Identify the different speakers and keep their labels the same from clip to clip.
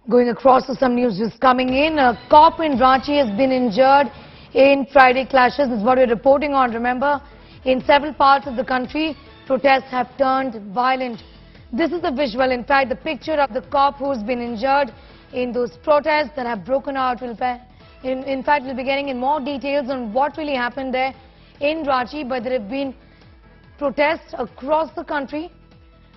Speaker 1: Going across to some news just coming in, a cop in Ranchi has been injured in Friday clashes. This is what we're reporting on. Remember, in several parts of the country, protests have turned violent. This is the visual, in fact, the picture of the cop who's been injured in those protests that have broken out. In fact, we'll be getting in more details on what really happened there in Ranchi, but there have been protests across the country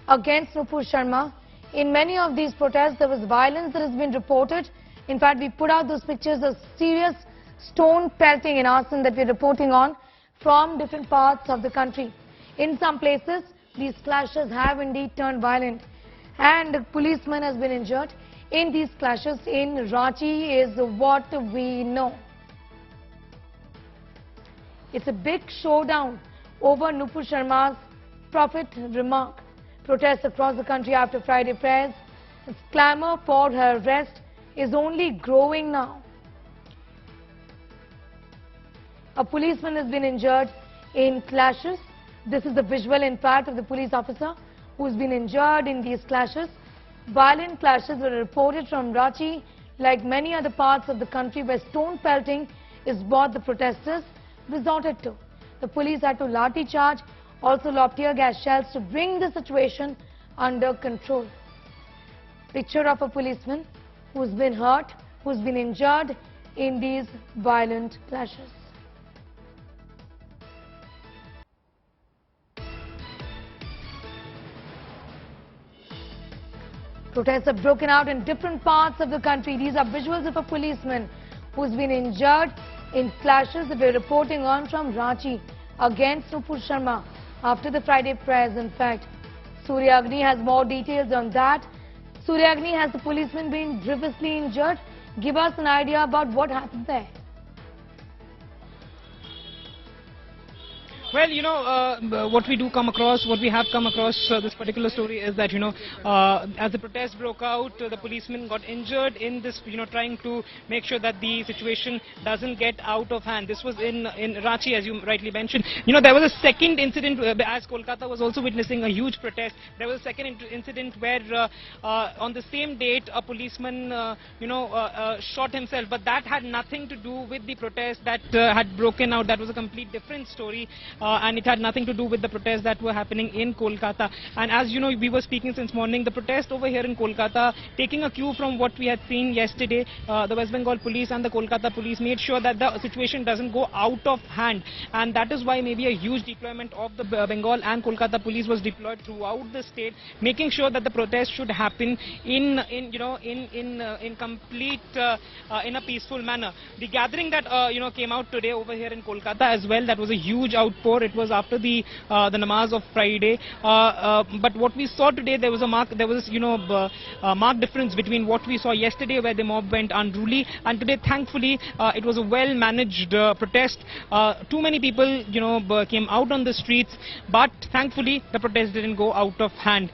Speaker 1: against Nupur Sharma. In many of these protests, there was violence that has been reported. In fact, we put out those pictures of serious stone pelting and arson that we're reporting on from different parts of the country. In some places, these clashes have indeed turned violent, and a policeman has been injured in these clashes in Ranchi is what we know. It's a big showdown over Nupur Sharma's prophet Remark. Protests across the country after Friday prayers. Its clamour for her arrest is only growing now. A policeman has been injured in clashes. This is the visual, in fact, of the police officer who's been injured in these clashes. Violent clashes were reported from Ranchi, like many other parts of the country where stone pelting is what the protesters resorted to. The police had to lathi charge, also lob tear gas shells to bring the situation under control. Picture of a policeman who's been hurt, who's been injured in these violent clashes. Protests have broken out in different parts of the country. These are visuals of a policeman who's been injured in clashes that we're reporting on from Ranchi against Nupur Sharma after the Friday prayers. In fact, Surya Agni has more details on that. Surya Agni, has the policeman been grievously injured? Give us an idea about what happened there.
Speaker 2: Well, what we have come across this particular story is that, as the protest broke out, the policeman got injured in this, trying to make sure that the situation doesn't get out of hand. This was in Ranchi, as you rightly mentioned. There was a second incident, as Kolkata was also witnessing a huge protest. There was a second incident where, on the same date, a policeman, shot himself. But that had nothing to do with the protest that had broken out. That was a complete different story. And it had nothing to do with the protests that were happening in Kolkata. And as you know, we were speaking since morning, the protest over here in Kolkata, taking a cue from what we had seen yesterday, the West Bengal police and the Kolkata police made sure that the situation doesn't go out of hand. And that is why maybe a huge deployment of the Bengal and Kolkata police was deployed throughout the state, making sure that the protest should happen in complete, in a peaceful manner. The gathering that, came out today over here in Kolkata as well, that was a huge outpour. It was after the namaz of Friday, but what we saw today, there was a marked difference between what we saw yesterday, where the mob went unruly, and today, thankfully, it was a well-managed protest. Too many people, came out on the streets, but thankfully, the protest didn't go out of hand.